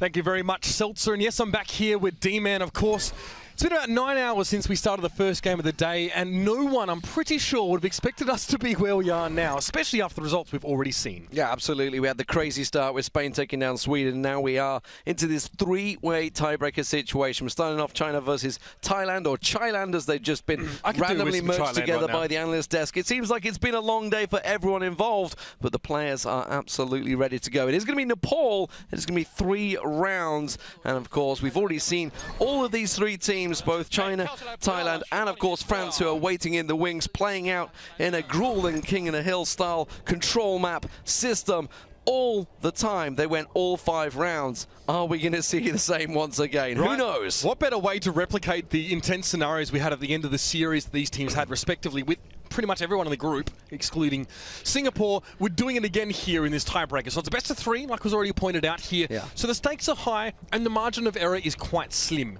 Thank you very much, Seltzer. And yes, I'm back here with D-Man, of course. It's been about 9 hours since we started the first game of the day, and no one, I'm pretty sure, would have expected us to be where we are now, especially after the results we've already seen. Yeah, absolutely. We had the crazy start with Spain taking down Sweden. Now we are into this three-way tiebreaker situation. We're starting off China versus Thailand, or Thailand, as they've just been randomly merged together by the analyst desk. It seems like it's been a long day for everyone involved, but the players are absolutely ready to go. It is going to be Nepal. It is going to be 3 rounds, and of course, we've already seen all of these 3 teams, both China, Thailand, and of course France, who are waiting in the wings, playing out in a grueling King in the Hill style control map system all the time. They went all 5 rounds. Are we going to see the same once again? Right. Who knows? What better way to replicate the intense scenarios we had at the end of the series that these teams had respectively, with pretty much everyone in the group, excluding Singapore. We're doing it again here in this tiebreaker. So it's a best of 3, like was already pointed out here. Yeah. So the stakes are high, and the margin of error is quite slim.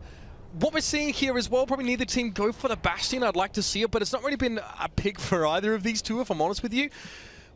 What we're seeing here as well, probably neither team go for the Bastion. I'd like to see it, but it's not really been a pick for either of these two, if I'm honest with you.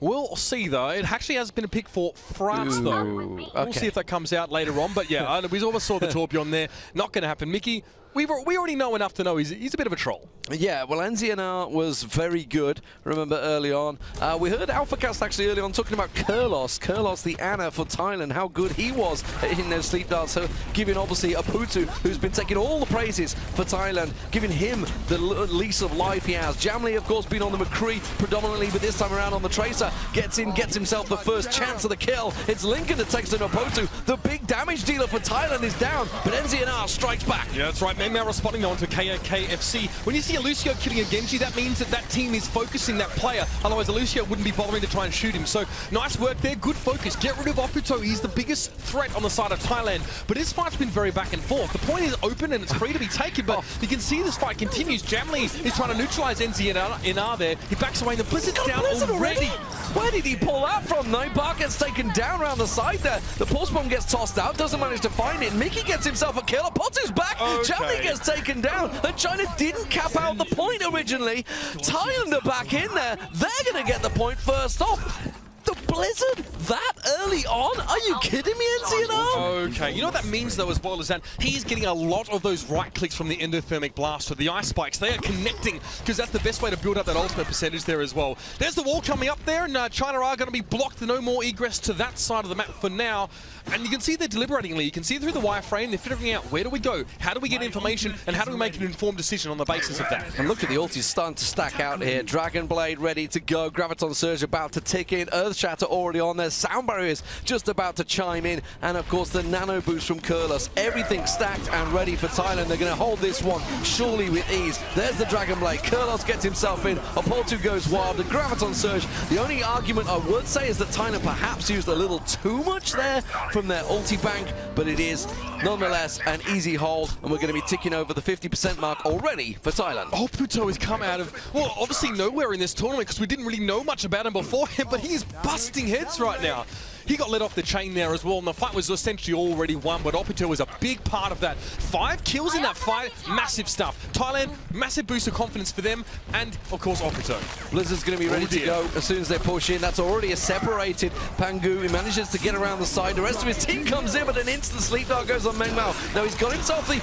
We'll see, though. It actually has been a pick for France, though. We'll see if that comes out later on. But yeah, we almost saw the Torbjorn there. Not going to happen. Mickey, we already know enough to know he's a bit of a troll. Yeah, well, NZNR was very good, remember, early on. We heard AlphaCast actually early on talking about Kurlos the Anna for Thailand, how good he was in their sleep darts. So giving, obviously, Aputu, who's been taking all the praises for Thailand, giving him the lease of life he has. Jamley, of course, been on the McCree predominantly, but this time around on the Tracer. Gets in, gets himself the first chance of the kill. It's Lincoln that takes it to Aputu. The big damage dealer for Thailand is down, but NZNR strikes back. Yeah, that's right. Men now responding though onto KFC. When you see Lucio killing a Genji, that means that team is focusing that player. Otherwise, Lucio wouldn't be bothering to try and shoot him. So nice work there, good focus. Get rid of Aputu. He's the biggest threat on the side of Thailand. But this fight's been very back and forth. The point is open and it's free to be taken, but you can see this fight continues. Jamley is trying to neutralize NZNR there. He backs away and the Blizzard's down already. Where did he pull that from, though? Bart gets taken down around the side there. The pulse bomb gets tossed out, doesn't manage to find it. Mickey gets himself a kill. Aputu's back. Jamley gets taken down. And China didn't cap out the point originally. Thailand are back in there. They're going to get the point first off. The Blizzard that early on? Are you kidding me, NZNR? Okay, you know what that means though as well is that he's getting a lot of those right clicks from the endothermic blast, so the ice spikes, they are connecting because that's the best way to build up that ultimate percentage there as well. There's the wall coming up there, and China are going to be blocked. No more egress to that side of the map for now. And you can see they're deliberatingly, you can see through the wireframe, they're figuring out where do we go, how do we get information, and how do we make an informed decision on the basis of that. And look at the ultis starting to stack out here. Dragon Blade ready to go, Graviton Surge about to tick in, Earth Shatter already on there, Sound Barriers just about to chime in, and of course the Nano Boost from Kurlos. Everything stacked and ready for Thailand. They're going to hold this one surely with ease. There's the Dragon Blade, Kurlos gets himself in, Aputu goes wild, the Graviton Surge. The only argument I would say is that Thailand perhaps used a little too much there from their ulti bank, but it is nonetheless an easy hold, and we're going to be ticking over the 50% mark already for Thailand. Aputu has come out of, well, obviously nowhere in this tournament because we didn't really know much about him beforehand, but he is busting heads right now. He got let off the chain there as well, and the fight was essentially already won, but Aputu was a big part of that. 5 kills in that fight, massive stuff. Thailand, massive boost of confidence for them, and of course Aputu. Blizzard's going to be ready to go as soon as they push in. That's already a separated Pangu. He manages to get around the side. The rest of his team comes in, but an instant sleep dart goes on Mengmao. Now he's got himself the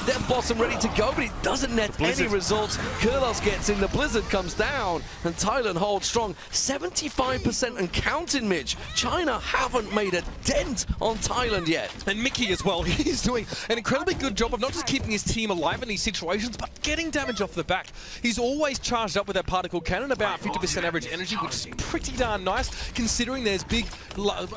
Death Blossom ready to go, but he doesn't net any results. Kurlos gets in, the Blizzard comes down, and Thailand holds strong. 75% and counting, Mitch. China haven't made a dent on Thailand yet. And Mickey as well, he's doing an incredibly good job of not just keeping his team alive in these situations, but getting damage off the back. He's always charged up with that particle cannon, about 50% average energy, which is pretty darn nice, considering there's big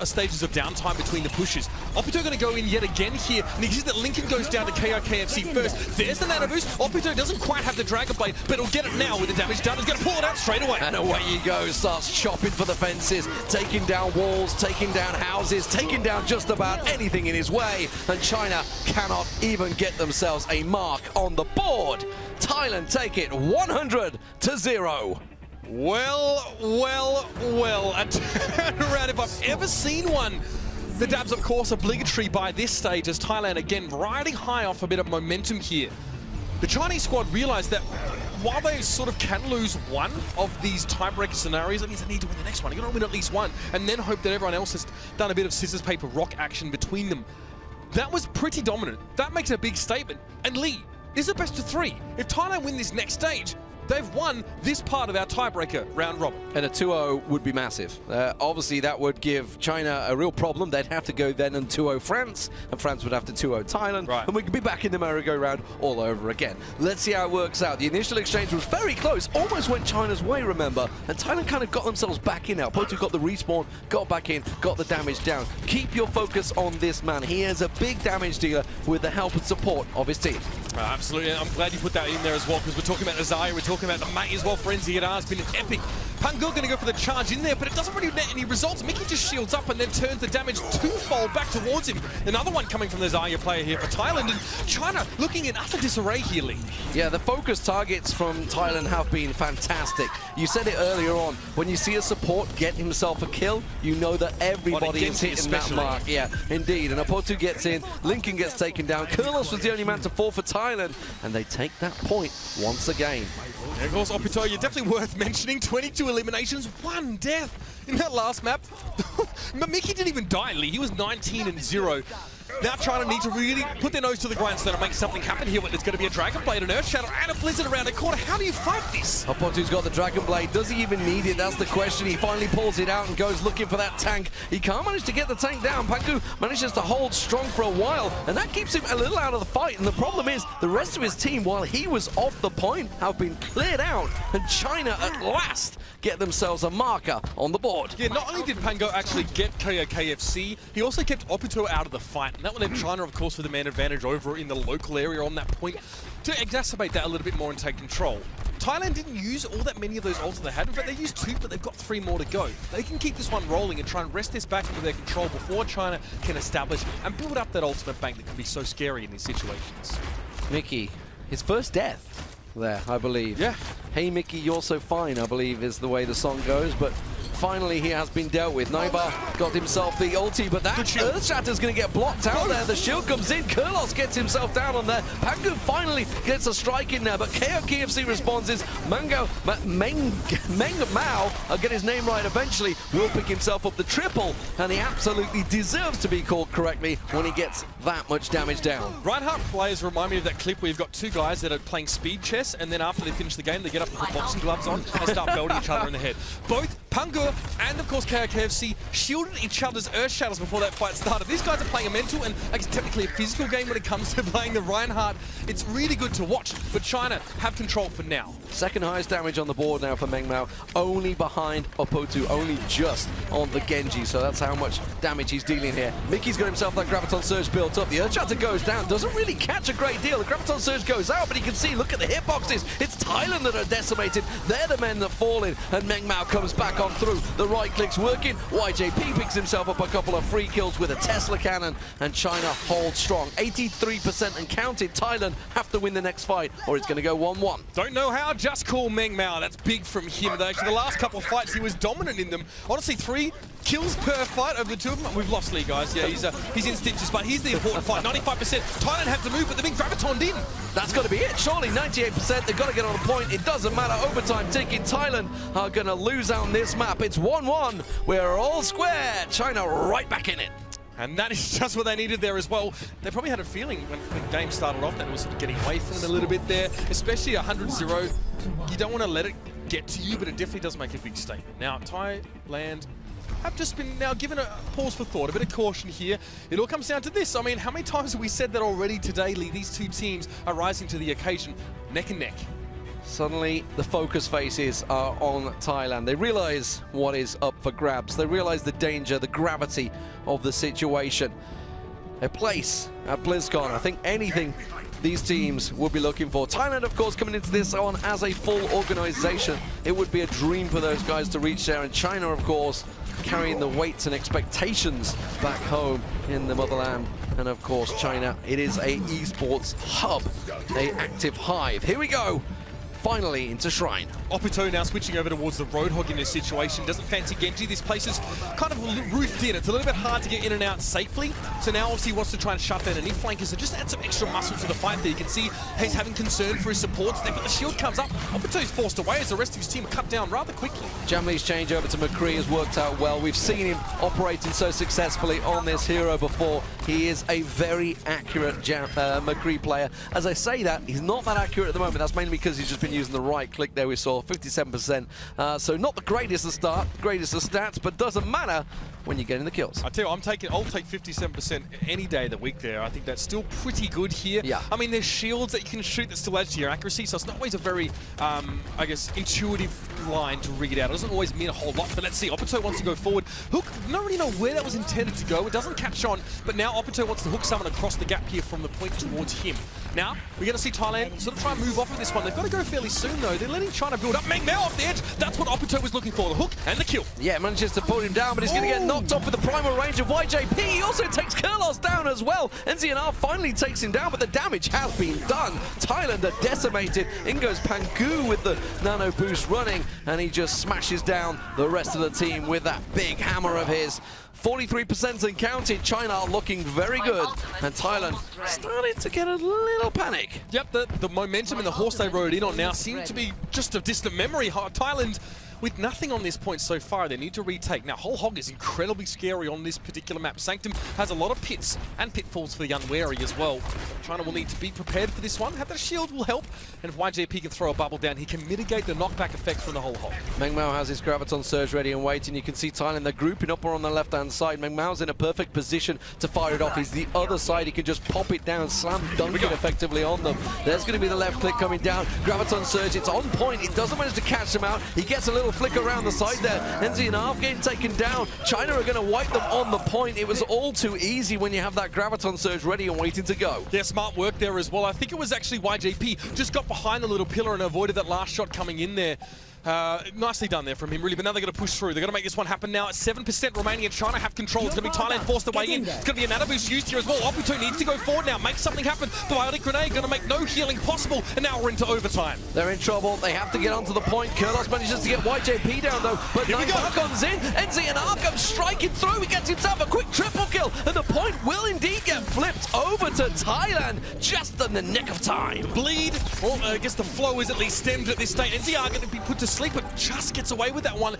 stages of downtime between the pushes. Aputu going to go in yet again here, and you see that Lincoln goes down to KFC first. There's the Nano Boost. Aputu doesn't quite have the Dragon Blade, but he'll get it now with the damage done. He's going to pull it out straight away. And away he goes, starts chopping for the fences, taking down walls, taking down houses, taking down just about anything in his way, and China cannot even get themselves a mark on the board. Thailand take it 100-0. Well, a turnaround if I've ever seen one. The dabs, of course, obligatory by this stage as Thailand, again, riding high off a bit of momentum here. The Chinese squad realized that while they sort of can lose one of these tiebreaker scenarios, that means they need to win the next one. You've got to win at least one, and then hope that everyone else has done a bit of scissors, paper, rock action between them. That was pretty dominant. That makes a big statement. And Lee, this is a best of 3. If Thailand win this next stage, they've won this part of our tiebreaker round robin. And a 2-0 would be massive. Obviously, that would give China a real problem. They'd have to go then and 2-0 France, and France would have to 2-0 Thailand, and we could be back in the merry-go-round all over again. Let's see how it works out. The initial exchange was very close, almost went China's way, remember, and Thailand kind of got themselves back in now. Potu got the respawn, got back in, got the damage down. Keep your focus on this man. He is a big damage dealer with the help and support of his team. Absolutely, I'm glad you put that in there as well, because we're talking about Azaya, we're talking about the mate as well. Frenzy at R has been an epic. Pangur going to go for the charge in there, but it doesn't really net any results. Mickey just shields up and then turns the damage twofold back towards him. Another one coming from the Zarya player here for Thailand, and China looking in utter disarray here, Lee. Yeah, the focus targets from Thailand have been fantastic. You said it earlier on, when you see a support get himself a kill, you know that everybody is hitting that mark. Yeah, indeed. And Apotu gets in, Lincoln gets taken down. Kurlos was the only man to fall for Thailand, and they take that point once again. And of course, Opito, you're definitely worth mentioning. 22 eliminations, 1 death in that last map. Mickey didn't even die, Lee. He was 19-0. Now China need to really put their nose to the grindstone and make something happen here. There's going to be a Dragon Blade, an Earth Shadow, and a Blizzard around the corner. How do you fight this? Apotu's got the Dragon Blade. Does he even need it? That's the question. He finally pulls it out and goes looking for that tank. He can't manage to get the tank down. Pangu manages to hold strong for a while, and that keeps him a little out of the fight. And the problem is, the rest of his team, while he was off the point, have been cleared out. And China, at last, get themselves a marker on the board. Yeah, not only did Pango actually get KFC, he also kept Opito out of the fight. And that will leave China, of course, with the man advantage over in the local area on that point to exacerbate that a little bit more and take control. Thailand didn't use all that many of those ults they had. In fact, they used 2, but they've got 3 more to go. They can keep this one rolling and try and wrest this back into their control before China can establish and build up that ultimate bank that can be so scary in these situations. Mickey, his first death there, I believe. Yeah. Hey Mickey, you're so fine, I believe is the way the song goes, but finally he has been dealt with. Naiba got himself the ulti, but that Earthshatter's going to get blocked out there. The shield comes in, Kurlos gets himself down on there. Pangu finally gets a strike in there, but KFC responds is Meng Mao, I'll get his name right eventually, will pick himself up the triple, and he absolutely deserves to be called correctly when he gets that much damage down. Reinhardt players remind me of that clip where you've got 2 guys that are playing speed chess, and then after they finish the game, they get up and put boxing gloves on and start belting each other in the head. Both Pangur and, of course, KFC shielded each other's Earth Shadows before that fight started. These guys are playing a mental and, I guess, technically a physical game when it comes to playing the Reinhardt. It's really good to watch, but China have control for now. Second highest damage on the board now for Meng Mao, only behind Opotu, only just on the Genji, so that's how much damage he's dealing here. Mickey's got himself that Graviton Surge built up. The Earthshatter goes down, doesn't really catch a great deal. The Graviton Surge goes out, but you can see, look at the hitboxes. It's Thailand that are decimated. They're the men that fall in, and Meng Mao comes back on through. The right click's working. YJP picks himself up a couple of free kills with a Tesla cannon, and China holds strong. 83% and counted. Thailand have to win the next fight, or it's going to go 1-1. Don't know how, just call Meng Mao. That's big from him. Actually, the last couple of fights, he was dominant in them. Honestly, 3 kills per fight over the 2 of them. We've lost Lee, guys. Yeah, he's in stitches, but he's the important fight. 95%. Thailand have to move, but they've been gravitoned in. That's got to be it. Surely 98%. They've got to get on a point. It doesn't matter. Overtime ticking. Thailand are going to lose out on this map. It's 1-1. We're all square. China right back in it. And that is just what they needed there as well. They probably had a feeling when the game started off that it was sort of getting away from them a little bit there, especially 100-0. You don't want to let it get to you, but it definitely does make a big statement. Now, Thailand have just been now given a pause for thought, a bit of caution here. It all comes down to this. I mean, how many times have we said that already today, Lee? These 2 teams are rising to the occasion, neck and neck. Suddenly, the focus faces are on Thailand. They realize what is up for grabs. They realize the danger, the gravity of the situation. A place at BlizzCon, I think anything these teams will be looking for. Thailand, of course, coming into this on as a full organization. It would be a dream for those guys to reach there. And China, of course, carrying the weights and expectations back home in the motherland. And of course, China, it is a esports hub, a active hive. Here we go. finally into Shrine. Opito now switching over towards the Roadhog in this situation. Doesn't fancy Genji. This place is kind of roofed in. It's a little bit hard to get in and out safely. So now obviously he wants to try and shut down any flankers and just add some extra muscle to the fight there. You can see he's having concern for his supports there, but the shield comes up. Opito's forced away as the rest of his team are cut down rather quickly. Jamli's change over to McCree has worked out well. We've seen him operating so successfully on this hero before. He is a very accurate McCree player. As I say that, he's not that accurate at the moment. That's mainly because he's just been using the right click there. We saw 57%. So not the greatest of start, greatest of stats, but doesn't matter when you're getting the kills. I tell you, I'll take 57% any day of the week there. I think that's still pretty good here. Yeah. I mean, there's shields that you can shoot that still adds to your accuracy, so it's not always a very, I guess, intuitive line to rig it out. It doesn't always mean a whole lot, but let's see. Opito wants to go forward. Hook, don't really know where that was intended to go. It doesn't catch on, but now Opito wants to hook someone across the gap here from the point towards him. Now, we're going to see Thailand sort of try and move off of this one. They've got to go fairly soon, though. They're letting China build up. Meng Mao off the edge. That's what Opito was looking for, the hook and the kill. Yeah, manages to pull him down, but he's going to get knocked off with the primal range of YJP. He also takes Kurlos down as well. NZNR finally takes him down, but the damage has been done. Thailand are decimated. In goes Pangu with the nano boost running, and he just smashes down the rest of the team with that big hammer of his. 43% and counting. China are looking very good, and Thailand starting to get a little panic. Yep, the momentum and the horse they rode in on now seem to be just a distant memory. Thailand, with nothing on this point so far, they need to retake. Now, Whole Hog is incredibly scary on this particular map. Sanctum has a lot of pits and pitfalls for the unwary as well. China will need to be prepared for this one. Have that shield will help, and if YJP can throw a bubble down, he can mitigate the knockback effect from the Whole Hog. Meng Mao has his Graviton Surge ready and waiting. You can see Thailand, they're grouping up on the left-hand side. Meng Mao's in a perfect position to fire it off. He's the other side. He can just pop it down, slam dunk it effectively on them. There's going to be the left click coming down. Graviton Surge, it's on point. It doesn't manage to catch them out. He gets a little flick around the side there. NZNR getting taken down. China are going to wipe them on the point. It was all too easy when you have that Graviton Surge ready and waiting to go. Yeah, smart work there as well. I think it was actually YJP just got behind the little pillar and avoided that last shot coming in there. Nicely done there from him, really, but now they're going to push through. They're going to make this one happen now. It's 7% remaining, and China have control. It's going to be Thailand forced away in. It's going to be a nano boost used here as well. Opito needs to go forward now, make something happen. The Biotic Grenade going to make no healing possible, and now we're into overtime. They're in trouble. They have to get onto the point. Kurlos manages to get YJP down, though, but Nightbar comes in. NZNR comes striking through. He gets himself a quick triple kill, and the point will indeed get flipped over to Thailand just in the nick of time. Bleed, well, I guess the flow is at least stemmed at this stage. NZR going to be put to sleep, but just gets away with that one.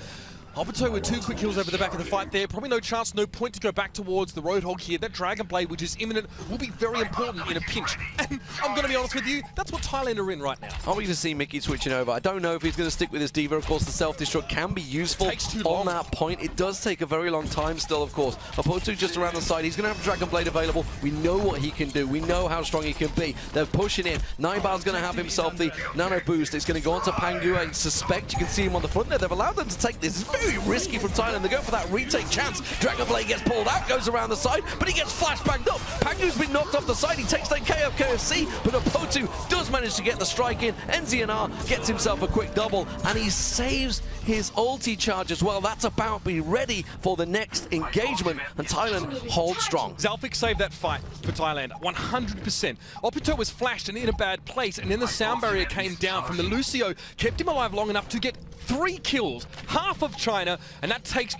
Opito with 2 quick kills over the back of the fight there. Probably no chance, no point to go back towards the Roadhog here. That Dragon Blade, which is imminent, will be very important in a pinch. And I'm going to be honest with you, that's what Thailand are in right now. Are we going to see Mickey switching over? I don't know if he's going to stick with his Diva. Of course, the self-destruct can be useful on that point. It does take a very long time still, of course. Opito just around the side. He's going to have Dragon Blade available. We know what he can do. We know how strong he can be. They're pushing in. Naibar's going to have himself the nano boost. It's going to go on to Pangu. I suspect you can see him on the front there. They've allowed them to take this. It's very risky from Thailand. They go for that retake chance. Dragon Blade gets pulled out, goes around the side, but he gets flashbanged up. Pangu's been knocked off the side. He takes that KO KFC, but Opito does manage to get the strike in. NZNR gets himself a quick double, and he saves his ulti charge as well. That's about to be ready for the next engagement, and Thailand holds strong. Zalfik saved that fight for Thailand, 100%. Opito was flashed and in a bad place, and then the sound barrier came down from the Lucio, kept him alive long enough to get 3 kills, half of China, and that takes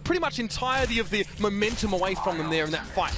pretty much entirety of the momentum away from them there in that fight.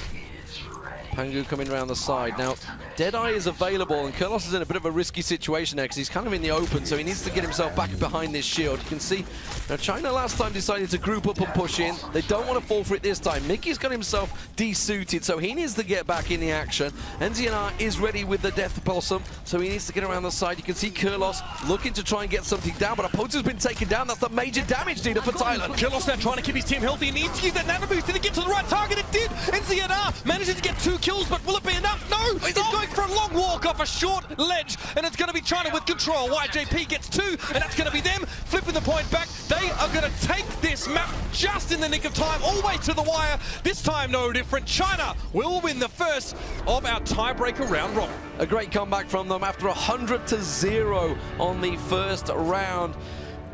Pangu coming around the side. Now, Deadeye is available, and Kurlos is in a bit of a risky situation there because he's kind of in the open, so he needs to get himself back behind this shield. You can see, now China last time decided to group up and push in. They don't want to fall for it this time. Mickey's got himself desuited, so he needs to get back in the action. NZNR is ready with the Death Blossom, so he needs to get around the side. You can see Kurlos looking to try and get something down, but Opoto's been taken down. That's the major damage dealer for Thailand. Kurlos now trying to keep his team healthy. He needs to use that nano boost. Did it get to the right target? It did. NZNR manages to get 2 kills, but will it be enough? No! He's going for a long walk off a short ledge, and it's going to be China with control. YJP gets 2, and that's going to be them flipping the point back. They are going to take this map just in the nick of time, all the way to the wire. This time, no different. China will win the first of our tiebreaker round robin. A great comeback from them after 100-0 on the first round.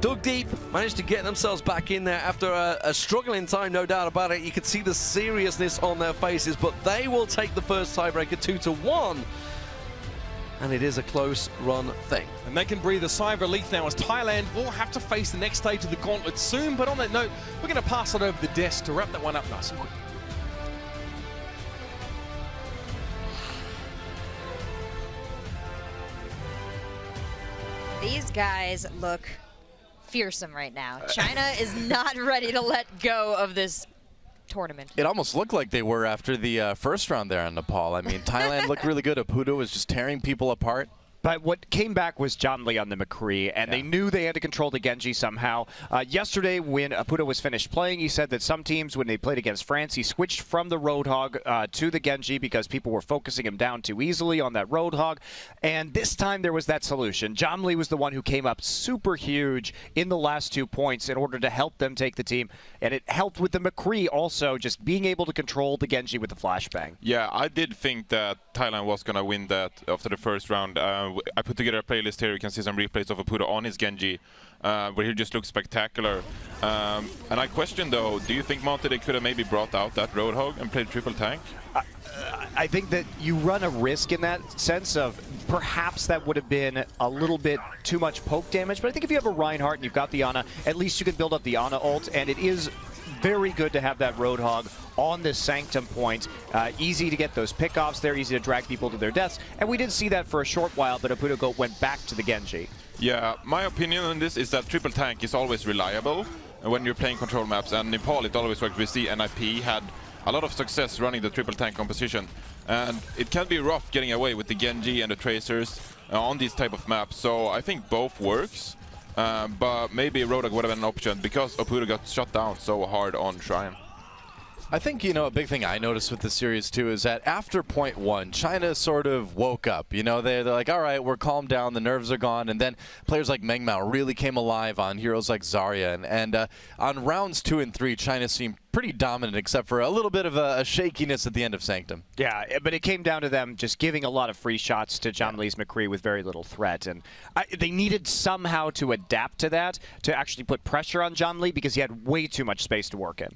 Dug deep, managed to get themselves back in there after a struggling time, no doubt about it. You could see the seriousness on their faces, but they will take the first tiebreaker 2-1. and it is a close run thing. And they can breathe a sigh of relief now as Thailand will have to face the next stage of the gauntlet soon. But on that note, we're going to pass it over the desk to wrap that one up nice and quick. These guys look fearsome right now. China is not ready to let go of this tournament. It almost looked like they were after the first round there in Nepal. I mean, Thailand looked really good. Aputo was just tearing people apart. But what came back was Janli on the McCree, and they knew they had to control the Genji somehow. Yesterday, when Aputo was finished playing, he said that some teams, when they played against France, he switched from the Roadhog to the Genji because people were focusing him down too easily on that Roadhog. And this time, there was that solution. Janli was the one who came up super huge in the last 2 points in order to help them take the team. And it helped with the McCree also, just being able to control the Genji with the flashbang. Yeah, I did think that Thailand was going to win that after the first round. I put together a playlist here. You can see some replays of Aputo on his Genji, where he just looks spectacular. And I question, though, do you think Monte they could have maybe brought out that Roadhog and played triple tank? I think that you run a risk in that sense of perhaps that would have been a little bit too much poke damage. But I think if you have a Reinhardt and you've got the Ana, at least you can build up the Ana ult, and it is very good to have that Roadhog on this Sanctum point. Easy to get those pickoffs there, easy to drag people to their deaths. And we did see that for a short while, but Aputo went back to the Genji. Yeah, my opinion on this is that triple tank is always reliable when you're playing control maps. And Nepal, it always works. We see NIP had a lot of success running the triple tank composition. And it can be rough getting away with the Genji and the Tracers on these type of maps. So I think both works. But maybe Roadhog would have been an option because Aputo got shut down so hard on Shrine. I think, you know, a big thing I noticed with the series, too, is that after point one, China sort of woke up. You know, they're like, all right, we're calmed down, the nerves are gone. And then players like Meng Mao really came alive on heroes like Zarya. And on rounds 2 and 3, China seemed pretty dominant, except for a little bit of a shakiness at the end of Sanctum. Yeah, but it came down to them just giving a lot of free shots to Janli's McCree with very little threat. And they needed somehow to adapt to that, to actually put pressure on Janli, because he had way too much space to work in.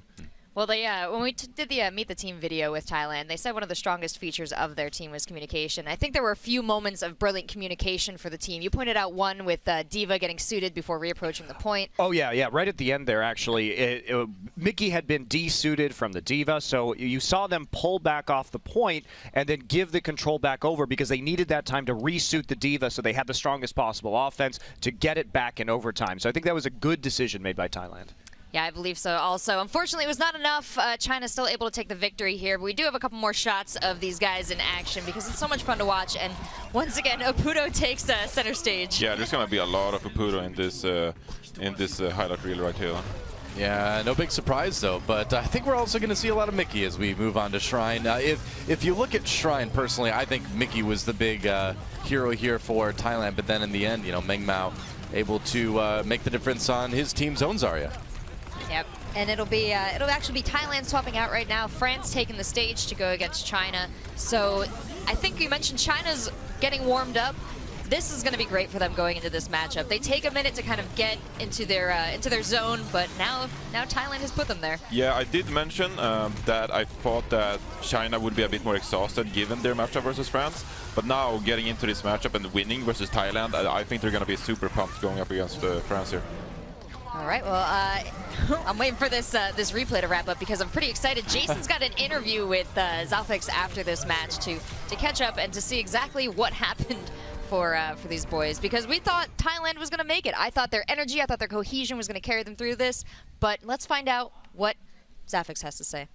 Well, they when we did the Meet the Team video with Thailand, they said one of the strongest features of their team was communication. I think there were a few moments of brilliant communication for the team. You pointed out one with D.Va getting suited before reapproaching the point. Oh, yeah, right at the end there, actually. Mickey had been de-suited from the D.Va, so you saw them pull back off the point and then give the control back over because they needed that time to resuit the D.Va so they had the strongest possible offense to get it back in overtime. So I think that was a good decision made by Thailand. Yeah, I believe so also. Unfortunately, it was not enough. China's still able to take the victory here, but we do have a couple more shots of these guys in action because it's so much fun to watch. And once again, Aputo takes center stage. Yeah, there's going to be a lot of Aputo in this highlight reel right here. Yeah, no big surprise, though. But I think we're also going to see a lot of Mickey as we move on to Shrine. If you look at Shrine, personally, I think Mickey was the big hero here for Thailand. But then in the end, you know, Meng Mao able to make the difference on his team's own Zarya. Yep, and it'll actually be Thailand swapping out right now. France taking the stage to go against China. So I think you mentioned China's getting warmed up. This is going to be great for them going into this matchup. They take a minute to kind of get into their zone, but now Thailand has put them there. Yeah, I did mention that I thought that China would be a bit more exhausted given their matchup versus France. But now getting into this matchup and winning versus Thailand, I think they're going to be super pumped going up against France here. All right, well, I'm waiting for this replay to wrap up because I'm pretty excited. Jason's got an interview with Zalfix after this match to catch up and to see exactly what happened for these boys, because we thought Thailand was going to make it. I thought their energy, I thought their cohesion was going to carry them through this, but let's find out what Zalfix has to say.